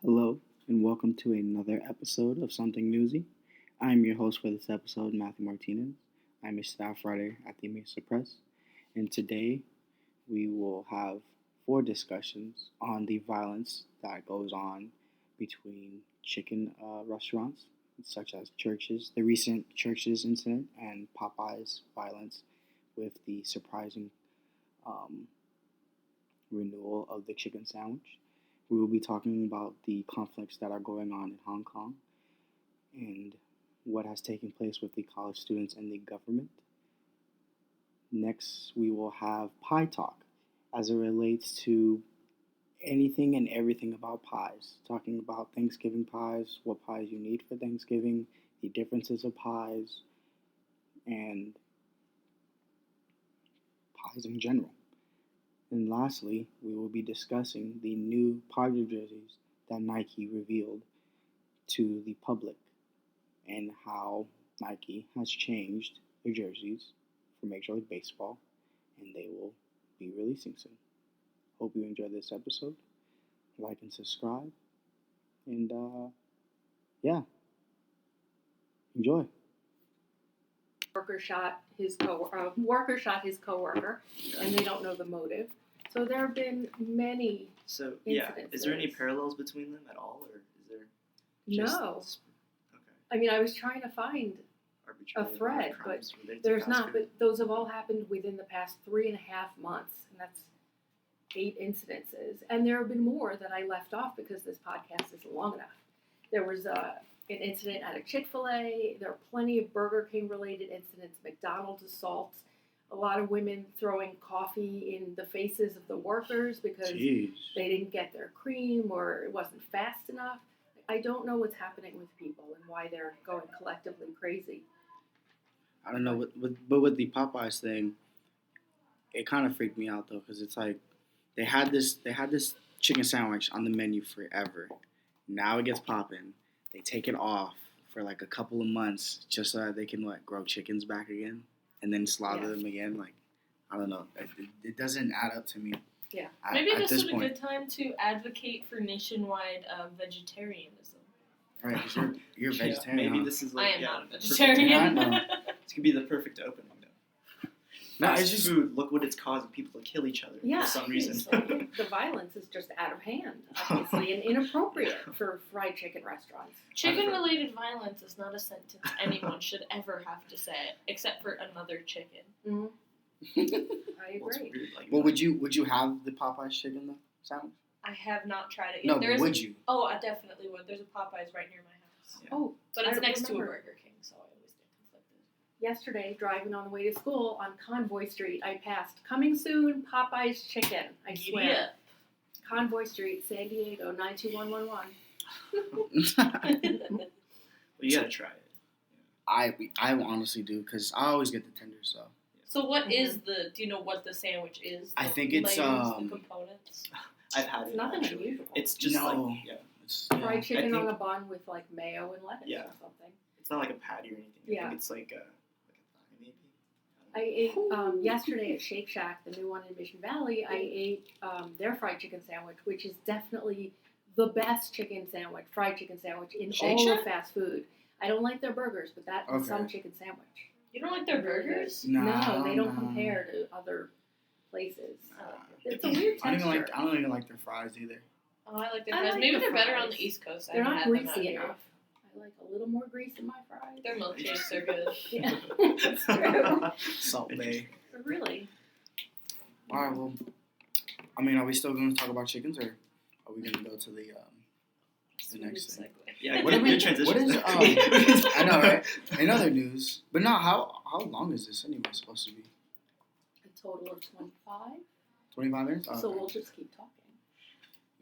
Hello, and welcome to another episode of Something Newsy. I'm your host for this episode, Matthew Martinez. I'm a staff writer at the Mesa Press, and today we will have 4 discussions on the violence that goes on between chicken restaurants, such as churches, the recent churches incident, and Popeye's violence with the surprising um, renewal of the chicken sandwich. We will be talking about the conflicts that are going on in Hong Kong and what has taken place with the college students and the government. Next, we will have pie talk as it relates to anything and everything about pies. Talking about Thanksgiving pies, what pies you need for Thanksgiving, the differences of pies, and pies in general. And lastly, we will be discussing the new Padre jerseys that Nike revealed to the public and how Nike has changed their jerseys for Major League Baseball, and they will be releasing soon. Hope you enjoyed this episode. Like and subscribe, and enjoy. Worker shot his coworker, and they don't know the motive. So there have been many. So is there any parallels between them at all, or is there? No. Okay. I mean, I was trying to find a thread, but there's not. But those have all happened within the past 3.5 months, and that's 8 incidences. And there have been more that I left off because this podcast isn't long enough. There was an incident at a Chick-fil-A. There are plenty of Burger King related incidents, McDonald's assaults, a lot of women throwing coffee in the faces of the workers because they didn't get their cream or it wasn't fast enough. I don't know what's happening with people and why they're going collectively crazy. I don't know, but with the Popeyes thing, it kind of freaked me out though, because it's like they had this chicken sandwich on the menu forever. Now it gets popping. They take it off for like a couple of months just so that they can grow chickens back again and then slaughter them again. Like, I don't know. It doesn't add up to me. Yeah. Maybe this is a good time to advocate for nationwide vegetarianism. Right, because you're a vegetarian. Maybe huh? this is I am not a vegetarian. This could be the perfect opening. No, Fast it's just food. Look what it's causing people to kill each other for some reason. The violence is just out of hand, obviously, and inappropriate for fried chicken restaurants. Chicken-related violence is not a sentence anyone should ever have to say, except for another chicken. Mm-hmm. I agree. Well, would you have the Popeyes chicken though sandwich? I have not tried it No, yet. but would you? Oh, I definitely would. There's a Popeyes right near my house. Yeah. Oh, But it's I next to a remember. Burger King, so I always get conflicted. Yesterday, driving on the way to school on Convoy Street, I passed coming soon Popeye's chicken. I swear. Yeah. Convoy Street, San Diego, 92111. Well, you gotta try it. I honestly do because I always get the tender. So So what is do you know what the sandwich is? I The think it's, layers, the components? I've had it. Nothing actually. unusual. It's just it's, Fried chicken I on think- a bun with like mayo and lettuce Yeah. or something. It's not like a patty or anything. Yeah. I think it's like a thigh maybe. I ate yesterday at Shake Shack, the new one in Mission Valley. I ate their fried chicken sandwich, which is definitely the best fried chicken sandwich in Shake all Shack? of fast food. I don't like their burgers, but that is Okay. some chicken sandwich. You don't like their burgers? No, they don't no. compare to other places. Oh. It's a weird I texture. don't even like their fries either. Oh, I like their I fries. like Maybe the they're better on fries. the East Coast. I They're haven't not had them out greasy here. enough. I like a little more grease in my fries. Their milkshakes are good. Yeah, it's true. Salt Bay. But really. All right. Well, I mean, are we still going to talk about chickens, or are we going to go to the next thing? Yeah, What good transition. What is I know, right? In other news, but no. How long is this anyway supposed to be? A total of 25. 25 minutes. So we'll just keep talking.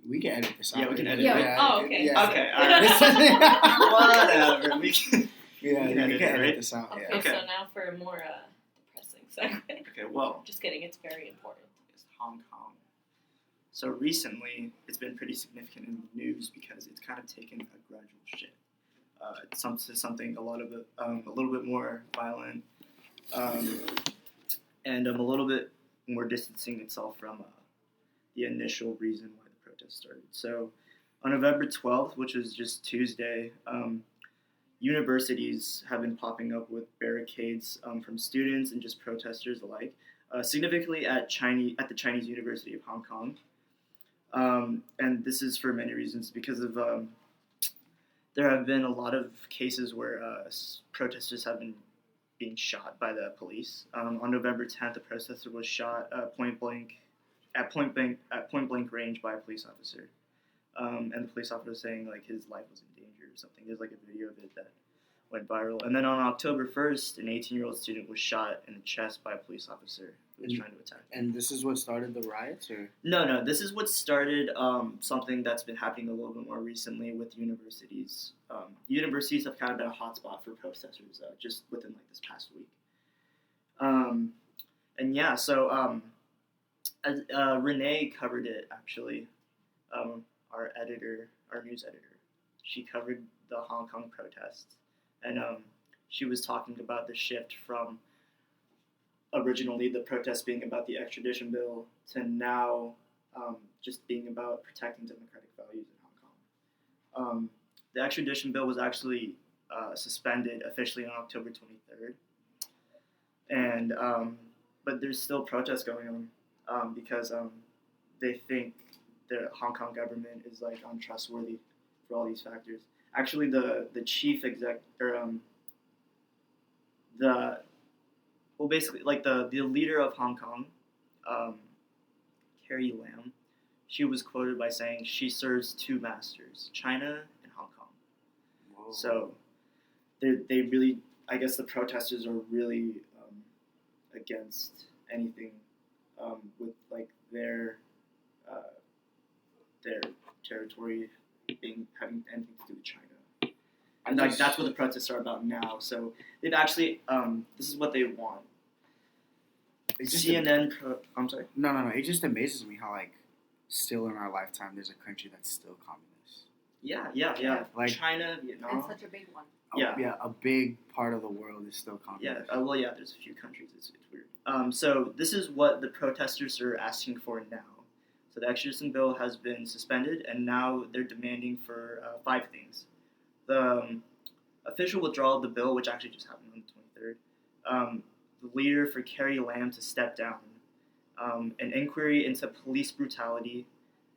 We can edit this out. Yeah, we can edit it. Oh, okay. Yeah. Okay, alright. Whatever. We can We can edit right? this out. Okay, Yeah. Okay. so now for a more depressing segment. Okay, well, Just kidding, it's very important. it's Hong Kong. So recently, it's been pretty significant in the news because it's kind of taken a gradual shift. It's something a little bit more violent, and a little bit more distancing itself from the initial reason why the protest started. So On November 12th, which was just Tuesday, universities have been popping up with barricades from students and just protesters alike, significantly at the Chinese University of Hong Kong. And this is for many reasons because of there have been a lot of cases where protesters have been being shot by the police. On November 10th, a protester was shot at point blank range by a police officer. And the police officer was saying like his life was in danger or something. There's like a video of it that went viral. And then on October 1st, an 18-year-old student was shot in the chest by a police officer who was trying to attack him. And this is what started the riots, or? No. This is what started something that's been happening a little bit more recently with universities. Universities have kind of been a hotspot for protesters just within like this past week. And yeah, so Renee covered it actually. Our news editor, she covered the Hong Kong protests, and she was talking about the shift from originally the protests being about the extradition bill to now just being about protecting democratic values in Hong Kong. The extradition bill was actually suspended officially on October 23rd, and but there's still protests going on because they think the Hong Kong government is like untrustworthy for all these factors. Actually, the chief exec basically like the leader of Hong Kong, Carrie Lam, she was quoted by saying she serves two masters, China and Hong Kong. Whoa. So they really, I guess the protesters are really against anything with like their territory having anything to do with China. And like that's what the protests are about now. So they've actually this is what they want. I'm sorry? No. It just amazes me how like still in our lifetime there's a country that's still communist. Yeah. Like China, Vietnam. It's such a big one. Yeah, a big part of the world is still communist. Yeah, there's a few countries. It's weird. So this is what the protesters are asking for now. So the extradition bill has been suspended, and now they're demanding for 5 things. The official withdrawal of the bill, which actually just happened on the 23rd. The leader for Carrie Lam to step down. An inquiry into police brutality.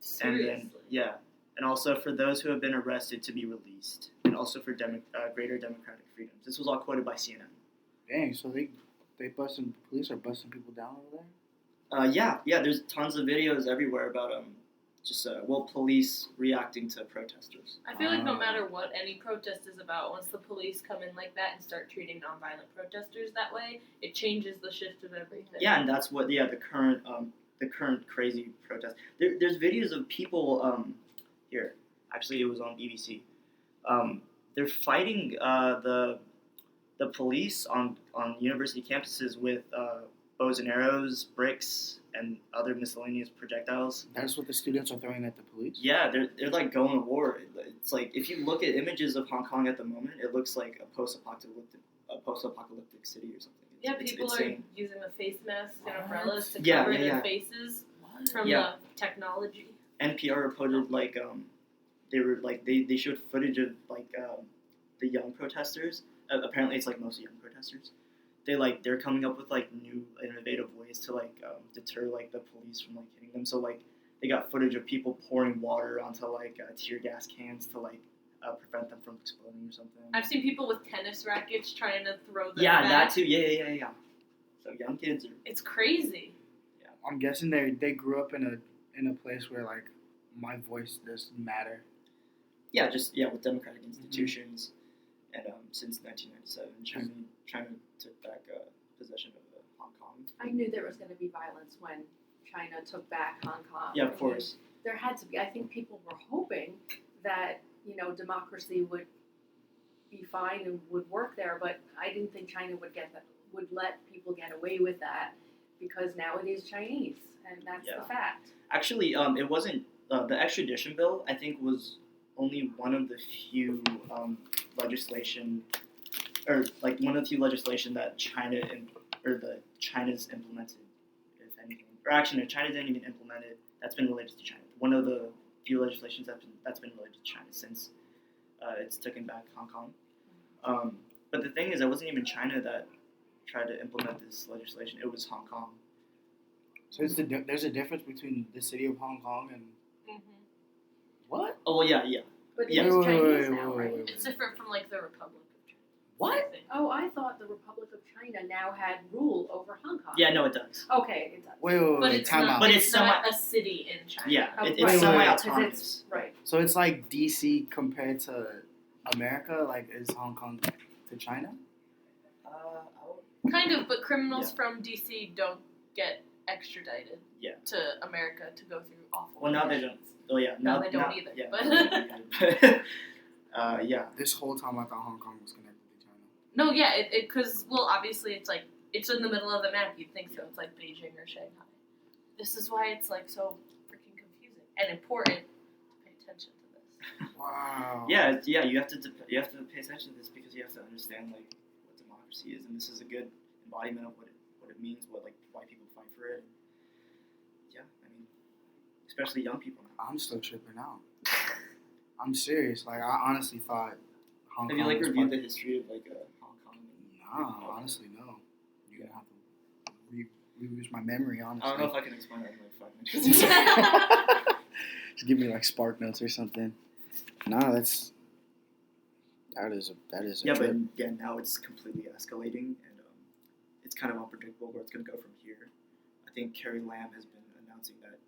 Seriously? And also for those who have been arrested to be released. And also for greater democratic freedoms. This was all quoted by CNN. Dang, so police are busting people down over there? Yeah, there's tons of videos everywhere about police reacting to protesters. I feel like no matter what any protest is about, once the police come in like that and start treating nonviolent protesters that way, it changes the shift of everything. Yeah, and that's what the current crazy protest. There's videos of people here. Actually, it was on BBC. They're fighting the police on university campuses with bows and arrows, bricks, and other miscellaneous projectiles. That's what the students are throwing at the police? Yeah, they're like going to war. It's like if you look at images of Hong Kong at the moment, it looks like a post-apocalyptic city or something. People are using the face masks and umbrellas to cover their faces from the technology. NPR reported they showed footage of the young protesters. Apparently, it's like mostly young protesters. They're coming up with new innovative ways to deter the police from hitting them. So they got footage of people pouring water onto tear gas cans to prevent them from exploding or something. I've seen people with tennis rackets trying to throw them back. That too. Yeah. So young kids are. It's crazy. Yeah, I'm guessing they grew up in a place where my voice doesn't matter. Yeah, with democratic institutions. And since 1997, China took back possession of Hong Kong. I knew there was going to be violence when China took back Hong Kong. Yeah, of course. There had to be. I think people were hoping that democracy would be fine and would work there, but I didn't think China would let people get away with that because now it is Chinese, and that's the fact. Actually, it wasn't the extradition bill. I think was only one of the few legislation that China's implemented, if anything. Or actually, no, China didn't even implement it. That's been related to China. One of the few legislations that's been related to China since it's taken back Hong Kong. But the thing is, it wasn't even China that tried to implement this legislation. It was Hong Kong. So there's a difference between the city of Hong Kong and what? Oh well, yeah. But Yeah. it's Wait, Chinese now, wait, right? wait. It's different from like the Republic of China. What? I think. Oh, I thought the Republic of China now had rule over Hong Kong. Yeah, no, it does. Okay, it does. But it's time not. out. But it's it's not a city in China. Yeah, Oh, it's right, semi-autonomous. 'cause it's- right. So it's like DC compared to America. Like, is Hong Kong to China? Kind of, but criminals Yeah. from DC don't get extradited to America to go through awful. Well, now they don't. Oh yeah, No, now they don't now- either, Yeah, but- now they don't either. Yeah. This whole time I thought Hong Kong was connected to China. No, yeah, it because obviously it's like it's in the middle of the map. You'd think so. It's like Beijing or Shanghai. This is why it's like so freaking confusing and important to pay attention to this. Wow. Yeah, you have to pay attention to this because you have to understand like what democracy is, and this is a good embodiment of what it means, why people fight for it. Yeah, I mean, especially young people now. I'm still tripping out. I'm serious. Like, I honestly thought Hong Have Kong you was reviewed part- the history of Hong Kong? No, honestly, no. You're gonna have to reuse my memory, honestly. I don't know if I can explain that in like 5 minutes. Just give me like Spark Notes or something. No, that is a Yeah, trip. but yeah, now it's completely escalating, and it's kind of unpredictable where it's going to go from here. I think Carrie Lam has been announcing that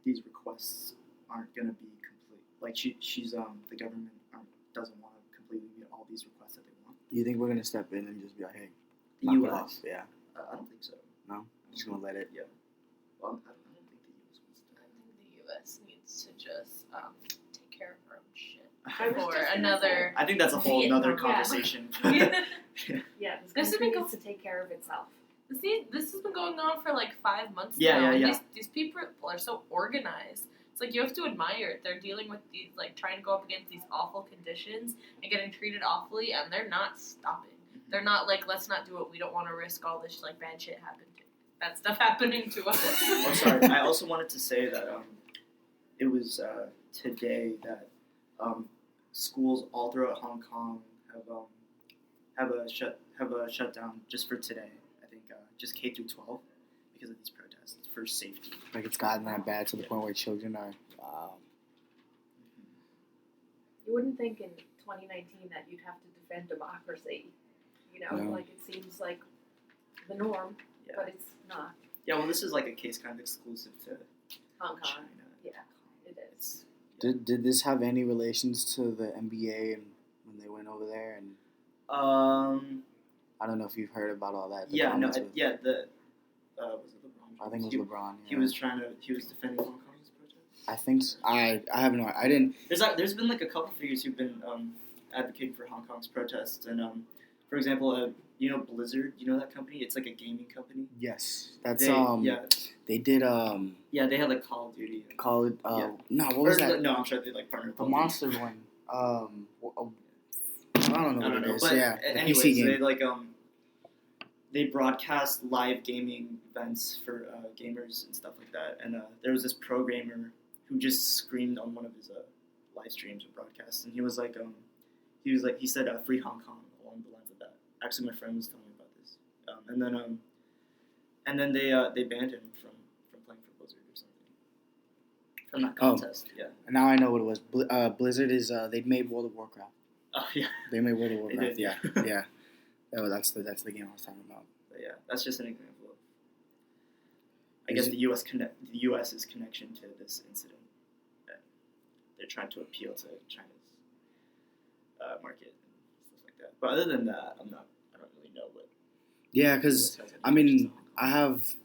these requests aren't going to be complete. Like she's the government doesn't want to completely meet all these requests that they want. You think we're gonna step in and just be like, hey, The knock it U.S. off? Yeah, I don't think so. no, just gonna let it. Yeah. Well, I don't think the U.S. wants to. I think the U.S. needs to just take care of her own shit. I was Or just gonna another. I think that's a whole Vietnam, nother yeah. conversation. Yeah, this This has country been needs to take care of itself. See, this has been going on for like 5 months Yeah, now. yeah, and yeah. These people are so organized. It's like you have to admire it. They're dealing with these, like, trying to go up against these awful conditions and getting treated awfully, and they're not stopping. They're not like, let's not do it. We don't want to risk all this like bad shit bad stuff happening to us. Oh, sorry. I also wanted to say that it was today that schools all throughout Hong Kong have a shutdown just for today. I think just K through 12 because of these protests for safety. Like, it's gotten that bad to the point where children are. You wouldn't think in 2019 that you'd have to defend democracy. You know, No. like it seems like the norm, Yeah. but it's not. Yeah. Well, this is like a case kind of exclusive to Hong Kong. China. Yeah, it is. Did this have any relations to the NBA and when they went over there? And I don't know if you've heard about all that. the Yeah. No. comments with- Yeah. The was it LeBron? I think it was LeBron. He yeah. he was defending Hong Kong's protest. I think so. I have no. I didn't. There's been like a couple figures who've been advocating for Hong Kong's protests, and for example, you know Blizzard, you know that company? It's like a gaming company. Yes, that's Yeah, They did yeah, they had like Call of Duty. call it. Yeah. No, what was that? No, I'm sure they like partnered with The Call of monster one. I don't know I what don't it know, is. but Yeah, the anyways, PC game. they like they broadcast live gaming events for gamers and stuff like that, and there was this programmer who just screamed on one of his live streams and broadcasts, and he said free Hong Kong along the lines of that. Actually, my friend was telling me about this, and then they banned him from playing for Blizzard or something from that contest. Yeah. Now I know what it was. Blizzard is they made World of Warcraft. Oh yeah. They made World of They Warcraft. did. Yeah, yeah. Oh, that's the game I was talking about. But yeah, that's just an example of, I Is guess, it- the U.S.'s connection to this incident. That they're trying to appeal to China's market and stuff like that. But other than that, I don't really know what. Yeah, the because US has any I mean, connection to Hong Kong. I have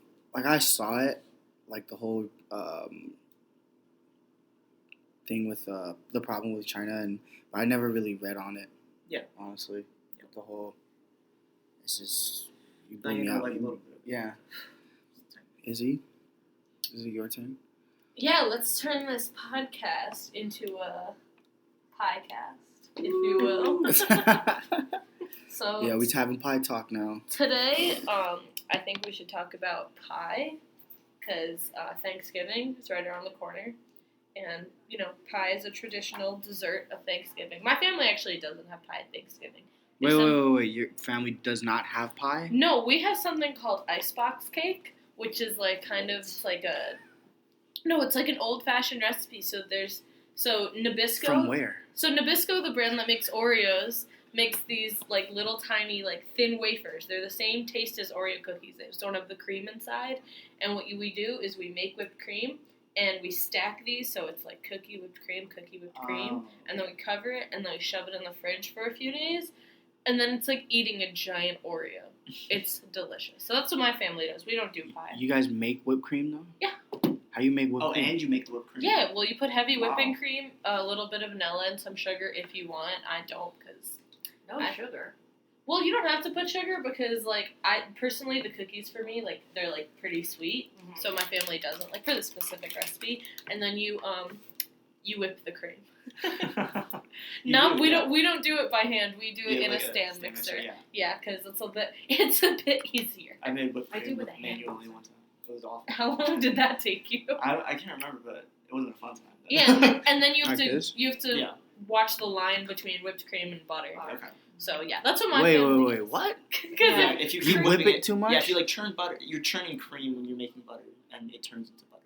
I saw it, like the whole thing with the problem with China, and I never really read on it. Yeah. Honestly, Yeah. the whole. It's just you Now blew you me know out. like a little bit. Yeah. Is it your turn? Yeah, let's turn this podcast into a piecast, if you will. So Yeah, we having pie talk now. today, I think we should talk about pie, because Thanksgiving is right around the corner, And, pie is a traditional dessert of Thanksgiving. My family actually doesn't have pie at Thanksgiving. Wait. Your family does not have pie? No, we have something called icebox cake, which is like kind of like it's like an old-fashioned recipe. So Nabisco. From where? So Nabisco, the brand that makes Oreos, makes these like little tiny like thin wafers. They're the same taste as Oreo cookies. They just don't have the cream inside. And what we do is we make whipped cream and we stack these so it's like cookie whipped cream, and then we cover it and then we shove it in the fridge for a few days, and then it's like eating a giant Oreo. It's delicious. So that's what my family does. We don't do pie. You guys make whipped cream though? Yeah. How you make whipped cream? And you make the whipped cream. Yeah, well, you put heavy whipping cream, a little bit of vanilla, and some sugar if you want. I don't because sugar. Well, you don't have to put sugar because, like, I personally, the cookies for me, like, they're, like, pretty sweet. Mm-hmm. So my family doesn't, like, for the specific recipe. And then you whip the cream. We don't do it by hand. We do it in a stand mixer. Yeah, because it's a bit easier. I made whipped cream I do with a hand manually one time. It was awful. How long did that take you? I can't remember, but it wasn't a fun time. Yeah, and then you have like to watch the line between whipped cream and butter. Okay. So yeah, that's what my family Wait, what? Yeah, if you whip it too much? Yeah, if you like churn butter, you're churning cream when you're making butter, and it turns into butter.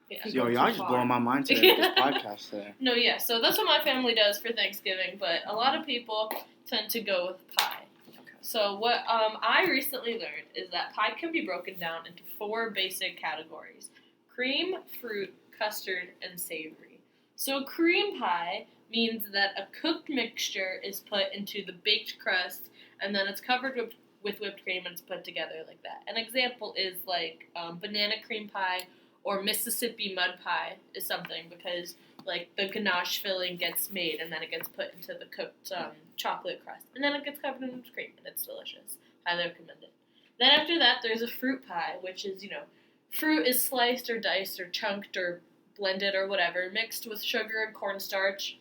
Yeah. Yo, y'all just blowing my mind today with this podcast today. No, yeah, so that's what my family does for Thanksgiving, but a lot of people tend to go with pie. Okay. So what I recently learned is that pie can be broken down into 4 basic categories: cream, fruit, custard, and savory. So cream pie means that a cooked mixture is put into the baked crust, and then it's covered with whipped cream and it's put together like that. An example is like banana cream pie or Mississippi mud pie is something because like the ganache filling gets made and then it gets put into the cooked chocolate crust, and then it gets covered in whipped cream, and it's delicious. Highly recommend it. Then after that, there's a fruit pie, which is, fruit is sliced or diced or chunked or blended or whatever, mixed with sugar and cornstarch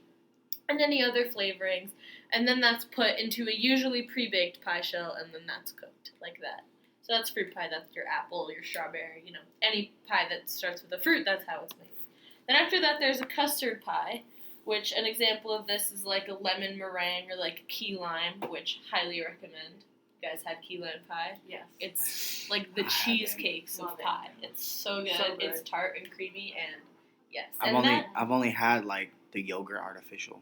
and any other flavorings, and then that's put into a usually pre-baked pie shell, and then that's cooked like that. So that's fruit pie, that's your apple, your strawberry, any pie that starts with a fruit, that's how it's made. Then after that, there's a custard pie, which an example of this is like a lemon meringue or like key lime, which highly recommend. You guys had key lime pie? Yes. It's like the cheesecakes of pie. It's so good. It's tart and creamy, and yes. I've only had like the yogurt artificial.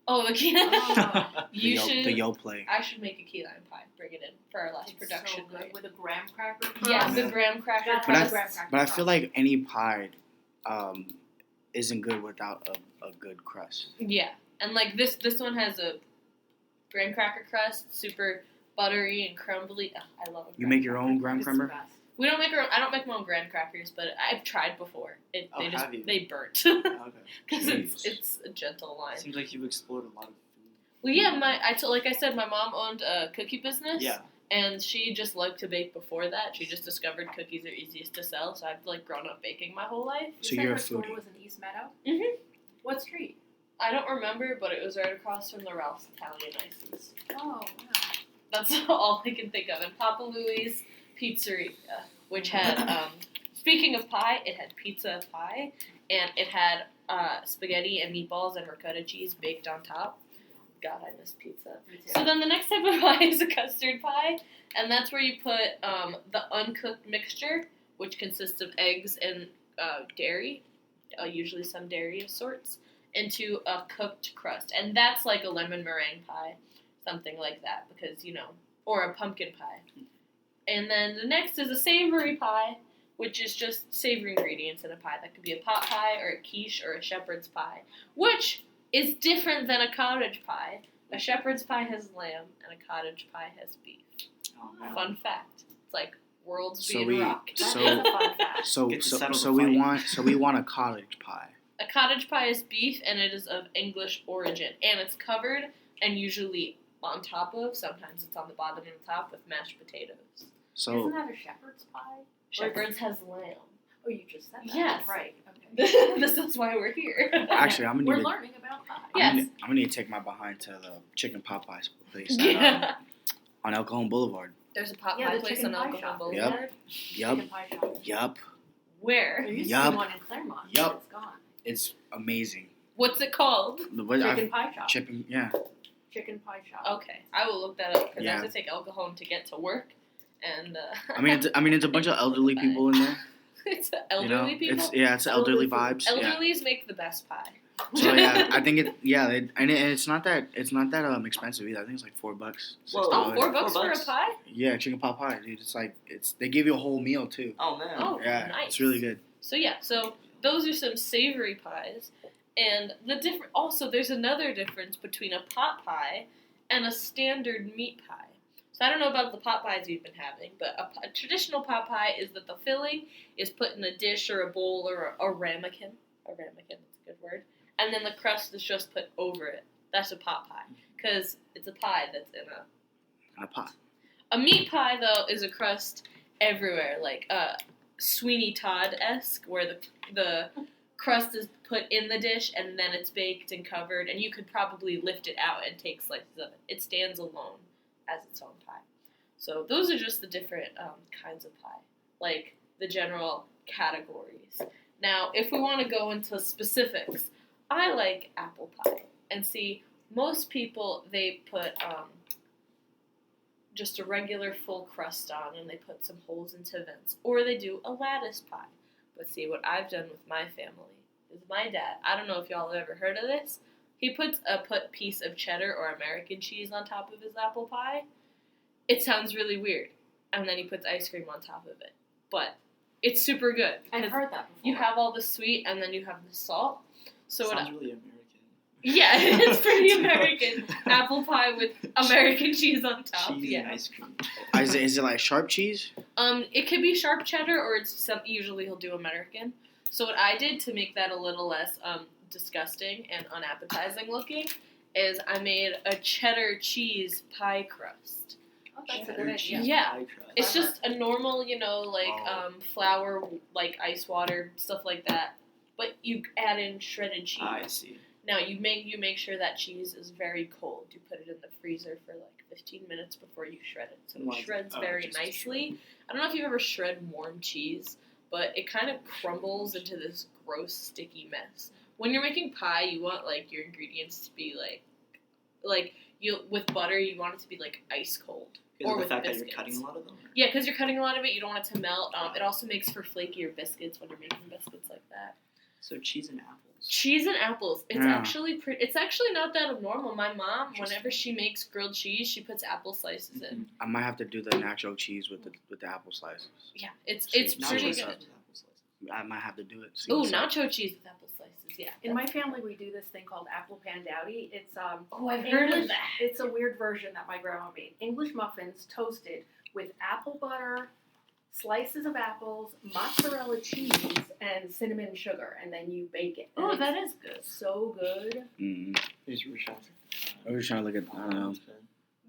Oh, the key lime. The yo play. I should make a key lime pie. Bring it in for our last production. So good with a graham cracker. Yeah, the graham cracker pie. But I feel like any pie isn't good without a good crust. Yeah, and like this one has a graham cracker crust, super buttery and crumbly. Oh, I love it. You make your own graham cracker? We don't make our own. I don't make my own graham crackers, but I've tried before. They burnt. Okay. Because it's a gentle line. Seems like you've explored a lot of food. Well, yeah, like I said, my mom owned a cookie business. Yeah. And she just liked to bake before that. She just discovered cookies are easiest to sell, so I've like grown up baking my whole life. So you're a foodie. School was in East Meadow? Mhm. What street? I don't remember, but it was right across from the Ralph's Italian Ices. Oh, wow. That's all I can think of. And Papa Louie's Pizzeria, which had, speaking of pie, it had pizza pie, and it had spaghetti and meatballs and ricotta cheese baked on top. God, I miss pizza. So then the next type of pie is a custard pie, and that's where you put the uncooked mixture, which consists of eggs and dairy, usually some dairy of sorts, into a cooked crust. And that's like a lemon meringue pie, something like that, because, or a pumpkin pie. And then the next is a savory pie, which is just savory ingredients in a pie. That could be a pot pie or a quiche or a shepherd's pie, which is different than a cottage pie. A shepherd's pie has lamb, and a cottage pie has beef. Oh, man. Fun fact. It's like worlds So being rocked. That's a fun fact. So we want a cottage pie. A cottage pie is beef, and it is of English origin, and it's covered and usually on top of, sometimes it's on the bottom and the top, with mashed potatoes. So isn't that a shepherd's pie? Shepherd's has lamb. Oh, you just said that. Yes. Right. Okay. This is why we're here. actually, We're learning about pie. Yes. I'm gonna need to take my behind to the chicken pot pie place Yeah. on El Cajon Boulevard. There's a pot Yeah, pie the place chicken on pie Alcohol shop. Boulevard. Yup. Chicken pie shop. Yup. Where? There used to Yup. be one in Claremont. Yup. It's gone. It's amazing. What's it called? Chicken pie shop. Chicken Pie shop. Okay, I will look that up because I Yeah. have to take Elka home to get to work, and it's a bunch of elderly people in there. It's elderly people. It's elderly vibes. Elderlies make the best pie. So yeah, I think it's not that expensive either. I think it's like $4, $6. Oh, $4 for a pie? Yeah, chicken pot pie, dude. They give you a whole meal too. Oh man. Oh, Yeah, nice. it's really good. So those are some savory pies, and also there's another difference between a pot pie and a standard meat pie. So I don't know about the pot pies you've been having, but a traditional pot pie is that the filling is put in a dish or a bowl or a ramekin. A ramekin, that's a good word. And then the crust is just put over it. That's a pot pie, because it's a pie that's in a pot. A meat pie, though, is a crust everywhere, like Sweeney Todd-esque, where the crust is put in the dish and then it's baked and covered, and you could probably lift it out and take slices of it. It stands alone as its own pie. So those are just the different kinds of pie, like the general categories. Now, if we want to go into specifics, I like apple pie. And see, most people, they put just a regular full crust on and they put some holes into vents. Or they do a lattice pie. But see, what I've done with my family is my dad, I don't know if y'all have ever heard of this, he puts a piece of cheddar or American cheese on top of his apple pie. It sounds really weird. And then he puts ice cream on top of it. But it's super good. I've heard that before. You have all the sweet and then you have the salt. So sounds really American. Yeah, it's pretty American. Apple pie with American cheese on top. Cheese yeah. and ice cream. Is it like sharp cheese? It could be sharp cheddar or usually he'll do American. So what I did to make that a little less disgusting and unappetizing looking is I made a cheddar cheese pie crust. Oh, that's a good idea. Yeah. Pie crust. It's just a normal, flour, like ice water, stuff like that. But you add in shredded cheese. I see. Now you make sure that cheese is very cold. You put it in the freezer for like 15 minutes before you shred it, so it shreds very nicely. I don't know if you've ever shred warm cheese, but it kind of crumbles into this gross sticky mess. When you're making pie, you want like your ingredients to be like with butter, you want it to be like ice cold. Because or of the with fact biscuits. that you're cutting a lot of them? Yeah, because you're cutting a lot of it, you don't want it to melt. It also makes for flakier biscuits when you're making biscuits like that. So cheese and apples. Cheese and apples. It's Yeah. It's actually not that abnormal. My mom, whenever she makes grilled cheese, she puts apple slices in. I might have to do the nacho cheese with the apple slices. Yeah, it's Nacho pretty sauce good. with apple slices. I might have to do it. Oh, nacho cheese with apple slices. Yeah. In my family, we do this thing called apple pandowdy. It's I've heard of that. It's a weird version that my grandma made. English muffins toasted with apple butter, slices of apples, mozzarella cheese, and cinnamon sugar, and then you bake it. Oh, And that is good. it's so good. Mm-hmm. Here's your shot. I was trying to look at. I don't know.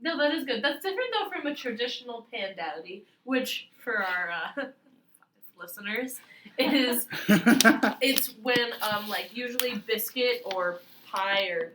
No, that is good. That's different though from a traditional pandowdy, which for our listeners is it's when usually biscuit or pie or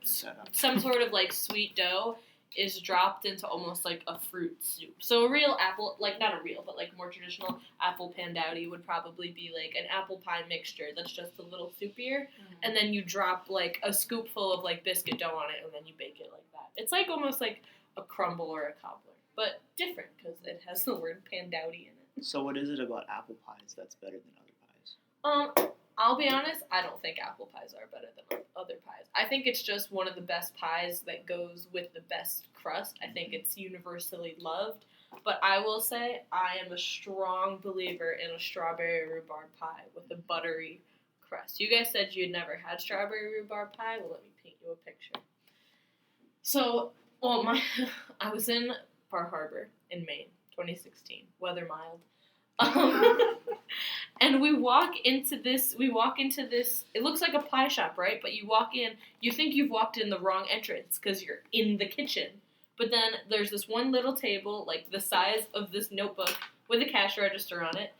some sort of like sweet dough is dropped into almost like a fruit soup. So a real apple, like not a real, but like more traditional apple pandowdy would probably be like an apple pie mixture that's just a little soupier, and then you drop like a scoopful of like biscuit dough on it, and then you bake it like that. It's like almost like a crumble or a cobbler, but different because it has the word pandowdy in it. So what is it about apple pies that's better than other pies? I'll be honest, I don't think apple pies are better than other pies. I think it's just one of the best pies that goes with the best crust. I think it's universally loved. But I will say I am a strong believer in a strawberry rhubarb pie with a buttery crust. You guys said you'd never had strawberry rhubarb pie. Well, let me paint you a picture. So, I was in Bar Harbor in Maine, 2016. Weather mild. And we walk into this, it looks like a pie shop, right? But you walk in, you think you've walked in the wrong entrance because you're in the kitchen. But then there's this one little table, like the size of this notebook, with a cash register on it,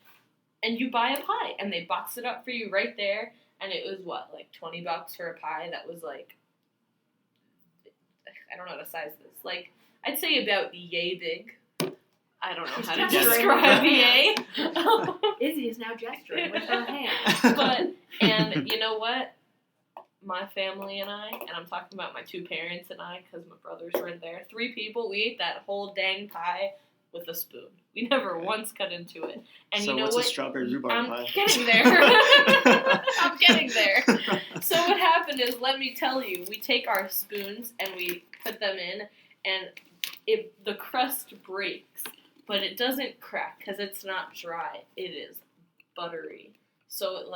and you buy a pie, and they box it up for you right there, and it was like $20 for a pie that was like, I don't know how to size this, like, I'd say about yay big. I don't know how to describe yay. Izzy is now gesturing with her hand. And you know what? my family and I'm talking about my 2 parents and I, because my brothers were in there. 3 people, we ate that whole dang pie with a spoon. We never once cut into it. And so you know what's what? a strawberry rhubarb pie? I'm getting there. I'm getting there. So what happened is, let me tell you, we take our spoons and we put them in, and the crust breaks, but it doesn't crack because it's not dry. It is buttery. So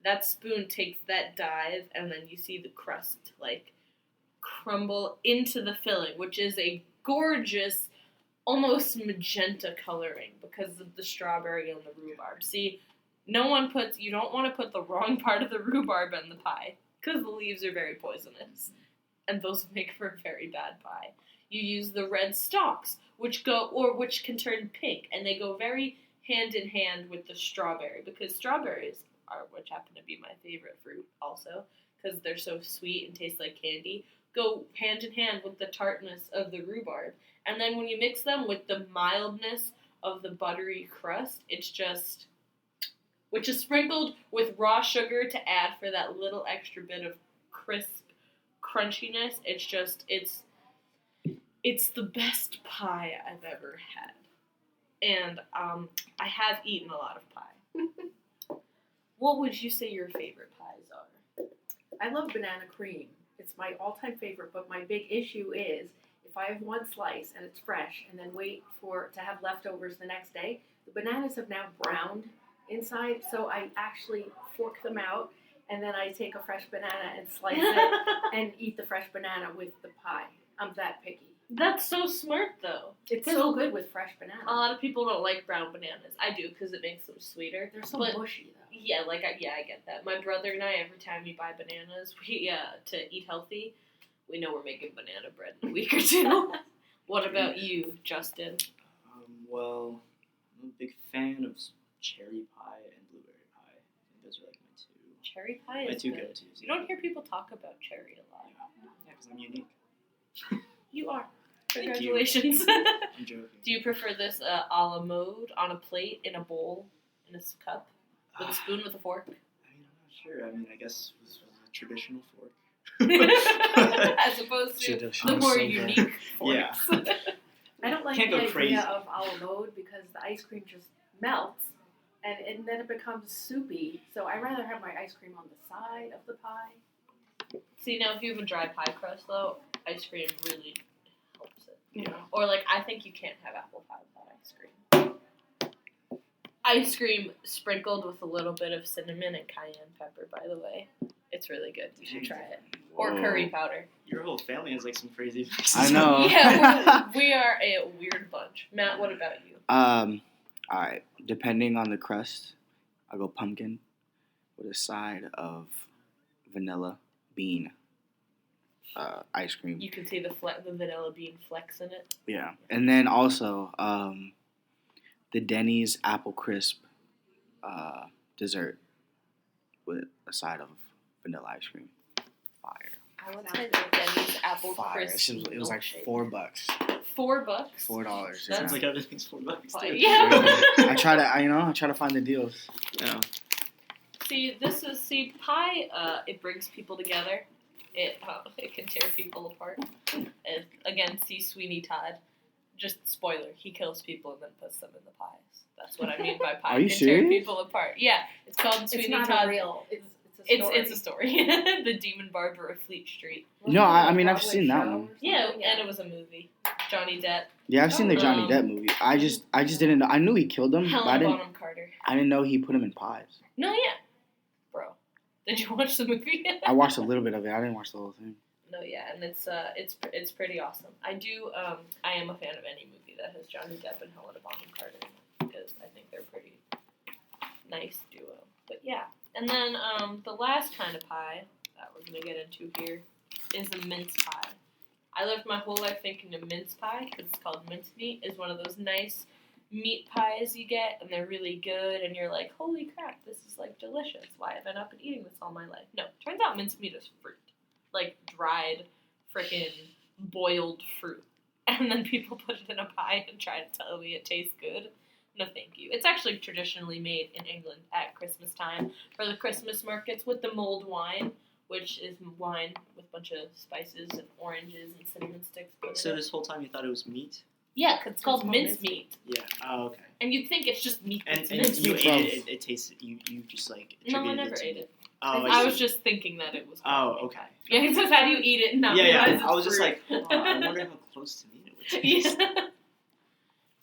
that spoon takes that dive, and then you see the crust crumble into the filling, which is a gorgeous, almost magenta coloring because of the strawberry and the rhubarb. See, you don't want to put the wrong part of the rhubarb in the pie because the leaves are very poisonous, and those make for a very bad pie. You use the red stalks, which can turn pink, and they go very hand in hand with the strawberry, because strawberries which happen to be my favorite fruit also, because they're so sweet and taste like candy, go hand in hand with the tartness of the rhubarb. And then when you mix them with the mildness of the buttery crust, which is sprinkled with raw sugar to add for that little extra bit of crisp crunchiness. It's the best pie I've ever had. And I have eaten a lot of pie. What would you say your favorite pies are? I love banana cream. It's my all-time favorite, but my big issue is if I have one slice and it's fresh and then wait to have leftovers the next day, the bananas have now browned inside, so I actually fork them out, and then I take a fresh banana and slice it and eat the fresh banana with the pie. I'm that picky. That's so smart, though. It's so good with fresh bananas. A lot of people don't like brown bananas. I do, because it makes them sweeter. They're so mushy, though. Yeah, I get that. My brother and I, every time we buy bananas, to eat healthy, we know we're making banana bread in a week or 2. What about you, Justin? Well, I'm a big fan of cherry pie and blueberry pie. I think those are my 2. Cherry pie my is 2 good. go-tos. You don't hear people talk about cherry a lot. Yeah, because I'm unique. You are. Thank Congratulations. I'm joking. Do you prefer this a la mode, on a plate, in a bowl, in a cup, with a spoon, with a fork? I'm not sure. I guess it was a traditional fork. As opposed to the more unique forks. Yeah. I don't like Can't the go idea crazy. of a la mode because the ice cream just melts and then it becomes soupy. So I'd rather have my ice cream on the side of the pie. See, now if you have a dry pie crust, though, ice cream really helps it. Yeah. Or, I think you can't have apple pie without ice cream. Ice cream sprinkled with a little bit of cinnamon and cayenne pepper, by the way. It's really good. You should try it. Or curry powder. Your whole family has some crazy mixes. I know. Yeah, we are a weird bunch. Matt, what about you? Alright. Depending on the crust, I'll go pumpkin with a side of vanilla bean ice cream. You can see the vanilla bean flecks in it. Yeah. And then also the Denny's apple crisp dessert with a side of vanilla ice cream. Fire. I would say the Denny's apple Fire. crisp. It was like milkshake. $4. $4? $4. That's Sounds like everything's $4 too. Yeah. I try to find the deals. Yeah. See, pie, it brings people together. It can tear people apart. And again, see Sweeney Todd. Just spoiler, he kills people and then puts them in the pies. That's what I mean by pie. Are you can serious? tear people apart. Yeah, it's called Sweeney It's not Todd. real. It's a story. It's a story. The Demon Barber of Fleet Street. No, I've seen that one. Yeah, and it was a movie. Johnny Depp. Yeah, I've seen the Johnny Depp movie. I just didn't know. I knew he killed him, but Helen Bonham Carter. I didn't know he put him in pies. No, yeah. Bro. Did you watch the movie? I watched a little bit of it. I didn't watch the whole thing. No, yeah, and it's pretty awesome. I am a fan of any movie that has Johnny Depp and Helena Bonham Carter in it, because I think they're a pretty nice duo. But yeah, and then the last kind of pie that we're gonna get into here is a mince pie. I lived my whole life thinking a mince pie, because it's called mincemeat, is one of those nice meat pies you get, and they're really good, and you're like, holy crap, this is delicious. Why have I not been eating this all my life? No, turns out mincemeat is fruit. Dried, frickin' boiled fruit. And then people put it in a pie and try to tell me it tastes good. No, thank you. It's actually traditionally made in England at Christmas time for the Christmas markets with the mulled wine, which is wine with a bunch of spices and oranges and cinnamon sticks put in So it. this whole time you thought it was meat? Yeah, 'cause it's called mincemeat. Yeah. Oh, okay. And you'd think it's just meat. And that's you mincemeat. ate it. It tasted. You just like. No, I attributed never to ate meat. it. Oh, I I was see. just thinking that it was. Oh, called okay. Yeah, it says how do you eat it and not Yeah, realize it's I was just fruit. like, oh, I wonder how close to meat it would taste. Yeah.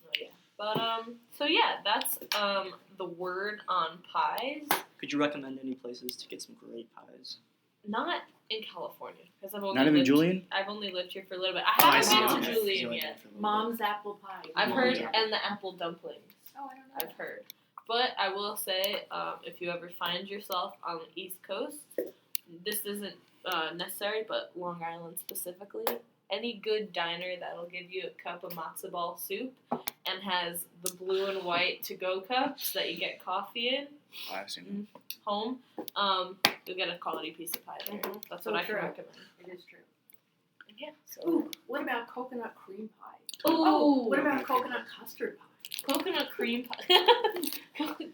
Oh, yeah. But so yeah, that's the word on pies. Could you recommend any places to get some great pies? Not in California because I've only Not even lived, Julian? I've only lived here for a little bit. I Oh, I haven't see. been Mom. to Okay. Julian You yet. for a little Mom's apple pie. I've Mom's heard apple. and the apple dumplings. Oh, I don't know. I've heard. But I will say, if you ever find yourself on the East Coast, this isn't necessary, but Long Island specifically, any good diner that'll give you a cup of matzo ball soup and has the blue and white to-go cups that you get coffee in Oh, I've seen home, you'll get a quality piece of pie there. Mhm. That's So what I can true. recommend. It is true. Yeah. So Ooh, what about coconut cream pie? Ooh. Oh, what about Coconut coconut custard pie? coconut cream pie.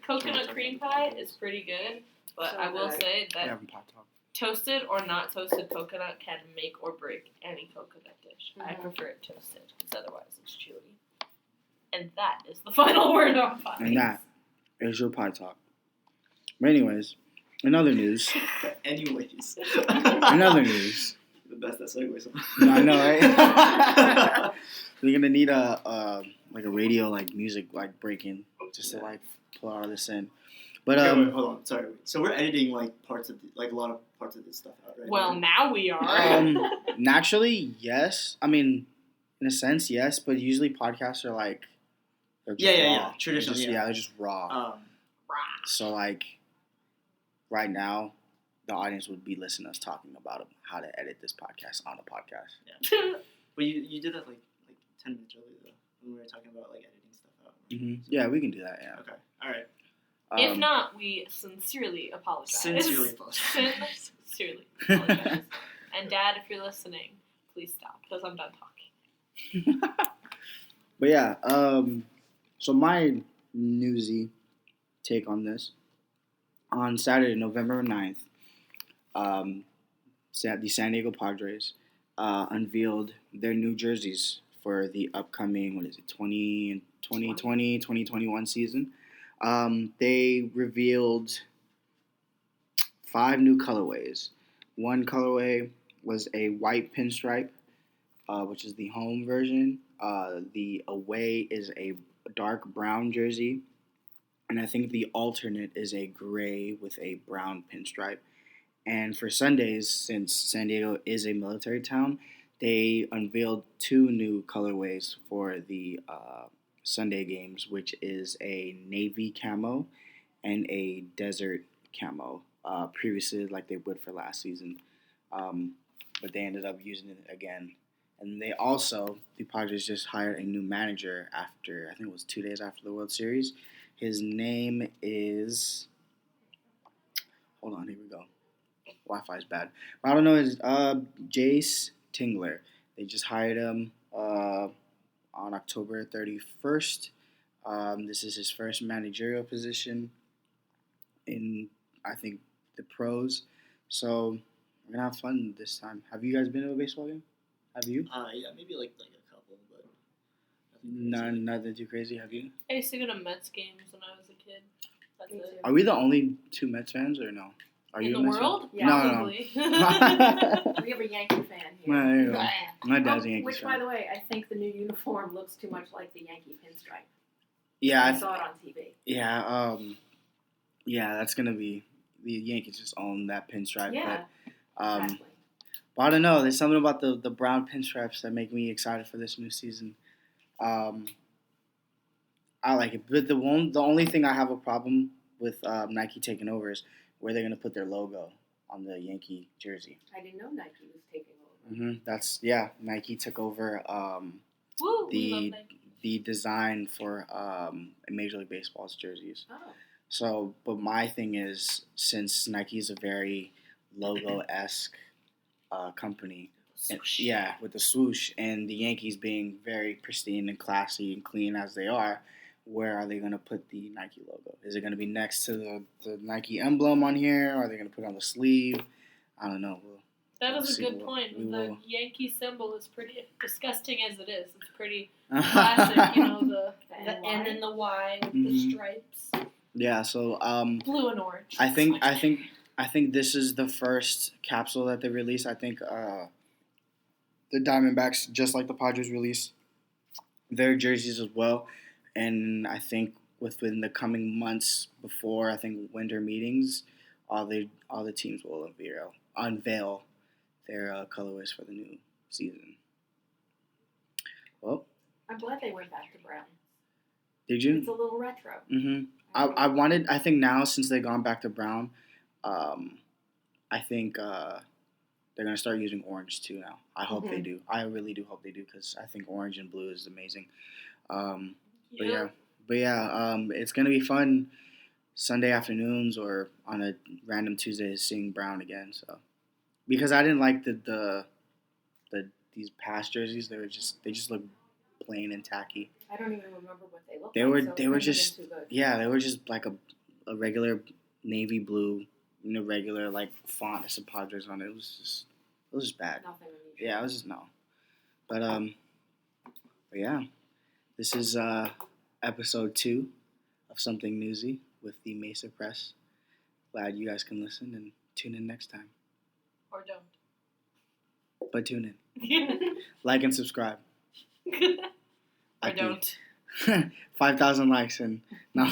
Coconut cream pie is pretty good, but So I will good. say that. that Having pot talk. toasted or not toasted coconut can make or break any coconut dish. I Mhm. prefer it toasted because otherwise it's chewy. And that is the final word on pie. And that is your pie talk. But anyways, in other news, Anyways. in other news, The best that segues. I know, right? We're gonna need a radio like music like breaking just to like pull all this in. But Okay, wait, hold on. Sorry. So we're editing like parts of a lot of parts of this stuff out, right? Well, now we are. naturally, yes. I mean, in a sense, yes. But usually podcasts are like they're just Yeah. raw. Traditional, They're just, yeah. they're just raw. So like right now, the audience would be listening to us talking about how to edit this podcast on a podcast. Yeah. But you did that like 10 minutes earlier though when we were talking about like editing stuff out. Mm-hmm. Yeah, we can do that. Yeah. Okay. All right. If not, we sincerely apologize. Sincerely apologize. Sincerely apologize. And Dad, if you're listening, please stop because I'm done talking. But yeah, so my newsy take on this. On Saturday, November 9th, the San Diego Padres unveiled their new jerseys for the upcoming, 2020-2021 season. They revealed 5 new colorways. One colorway was a white pinstripe, which is the home version. The away is a dark brown jersey. And I think the alternate is a gray with a brown pinstripe. And for Sundays, since San Diego is a military town, they unveiled 2 new colorways for the Sunday games, which is a navy camo and a desert camo. Previously, like they would for last season. But they ended up using it again. And they also, the Padres just hired a new manager after, I think it was 2 days after the World Series. His name is, hold on, here we go. Wi-Fi is bad. I don't know, his Jace Tingler. They just hired him on October 31st. This is his first managerial position in, I think, the pros. So we're going to have fun this time. Have you guys been to a baseball game? Have you? Yeah, maybe like a couple, but Nothing too crazy. Have you? I used to go to Mets games when I was a kid. That's Me it. too. Are we the only 2 Mets fans or no? Are In you the a Mets world? Yeah. No, no. Probably. We have a Yankee fan here. Well, there you go. My dad's a Yankees Which, fan. by the way, I think the new uniform looks too much like the Yankee pinstripe. Yeah, I saw it on TV. yeah, that's gonna be the Yankees just own that pinstripe. Yeah, But, exactly. but I don't know. There's something about the brown pinstripes that make me excited for this new season. I like it, but the only thing I have a problem with Nike taking over is where they're gonna put their logo on the Yankee jersey. I didn't know Nike was taking over. Nike took over Woo, we love the Nike. the design for Major League Baseball's jerseys. Oh, So, but my thing is, since Nike is a very logo-esque company, and, yeah, with the swoosh, and the Yankees being very pristine and classy and clean as they are, where are they going to put the Nike logo? Is it going to be next to the Nike emblem on here? Or are they going to put it on the sleeve? I don't know. That We'll is a see good what point. we The will. Yankee symbol is pretty disgusting as it is. It's pretty classic, you know, the N and the Y with the stripes. Yeah. So Blue and orange. I think this is the first capsule that they released. I think the Diamondbacks, just like the Padres, release their jerseys as well, and I think within the coming months before I think winter meetings, all the teams will unveil their colorways for the new season. Well, I'm glad they went back to brown. did you? It's a little retro. Mm-hmm. I think now since they've gone back to brown, I think they're going to start using orange too now. I hope they do. I really do hope they do because I think orange and blue is amazing. But yeah, it's going to be fun Sunday afternoons or on a random Tuesday seeing brown again. So because I didn't like the these past jerseys, they just look plain and tacky. I don't even remember what they looked They like. were so they were it couldn't just have been too good. yeah, they were just like a regular navy blue, regular like font. It said Padres on it. It was just bad. Nothing unusual. Yeah, it was just no. But yeah, this is episode 2 of Something Newsy with the Mesa Press. Glad you guys can listen and tune in next time. Or don't. But tune in. Like and subscribe. Or don't. 5,000 likes and no.